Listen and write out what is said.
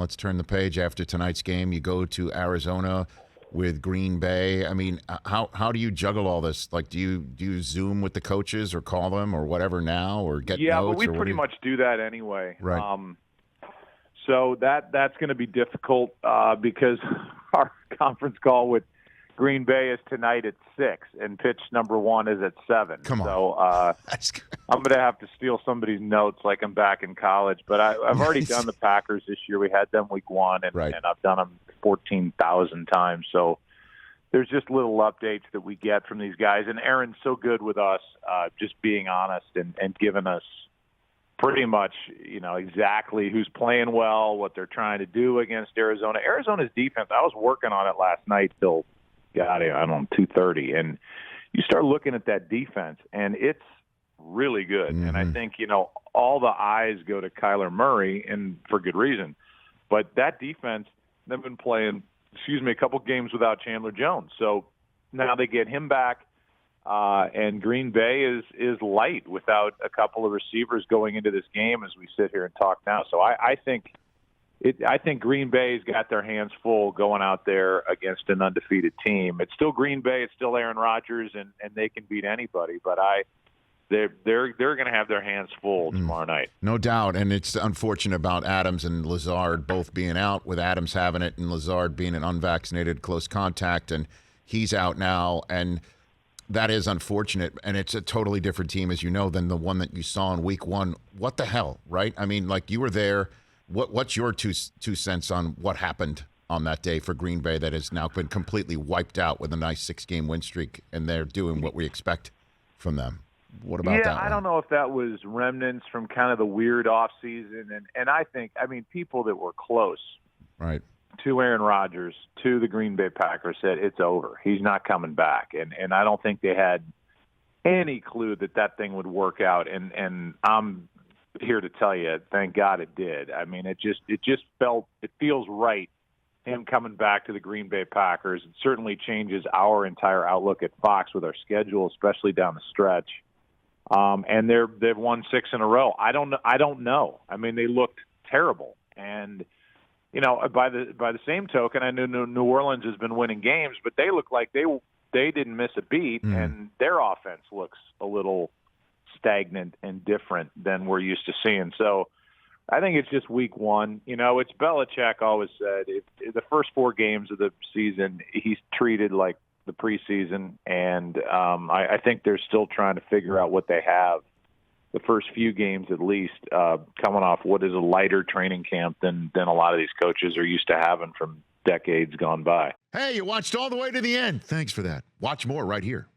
Let's turn the page after tonight's game. You go to Arizona with Green Bay. I mean, how do you juggle all this? Like, do you Zoom with the coaches or call them or whatever now or get notes? Yeah, but we pretty much do that anyway. Right. So that's going to be difficult because our conference call with Green Bay is tonight at 6, and pitch number 1 is at 7. Come on. So I'm going to have to steal somebody's notes like I'm back in college. But I've already done the Packers this year. We had them week 1, and I've done them 14,000 times. So there's just little updates that we get from these guys. And Aaron's so good with us, just being honest and giving us pretty much, exactly who's playing well, what they're trying to do against Arizona. Arizona's defense, I was working on it last night till, I don't know, 2:30. And you start looking at that defense, and it's really good. Mm-hmm. And I think, all the eyes go to Kyler Murray, and for good reason. But that defense, they've been playing, a couple games without Chandler Jones. So now they get him back. And Green Bay is light without a couple of receivers going into this game as we sit here and talk now. So I think Green Bay's got their hands full going out there against an undefeated team. It's still Green Bay, it's still Aaron Rodgers, and they can beat anybody. But they're going to have their hands full tomorrow night. No doubt, and it's unfortunate about Adams and Lazard both being out, with Adams having it and Lazard being an unvaccinated close contact, and he's out now. And that is unfortunate, and it's a totally different team, as you know, than the one that you saw in week 1. What the hell, right? I mean, like, you were there. What's your two cents on what happened on that day for Green Bay that has now been completely wiped out with a nice 6-game win streak, and they're doing what we expect from them? What about that one? I don't know if that was remnants from kind of the weird offseason, and I think, people that were close right to Aaron Rodgers, to the Green Bay Packers, said it's over. He's not coming back. And I don't think they had any clue that thing would work out. And I'm here to tell you, thank God it did. I mean, it feels right, him coming back to the Green Bay Packers. It certainly changes our entire outlook at Fox with our schedule, especially down the stretch. And they've won 6 in a row. I don't know. I mean, they looked terrible. And by the same token, I know New Orleans has been winning games, but they look like they didn't miss a beat, and their offense looks a little stagnant and different than we're used to seeing. So I think it's just week 1. It's Belichick always said, the first 4 games of the season, he's treated like the preseason, and I think they're still trying to figure out what they have. The first few games, at least, coming off what is a lighter training camp than a lot of these coaches are used to having from decades gone by. Hey, you watched all the way to the end. Thanks for that. Watch more right here.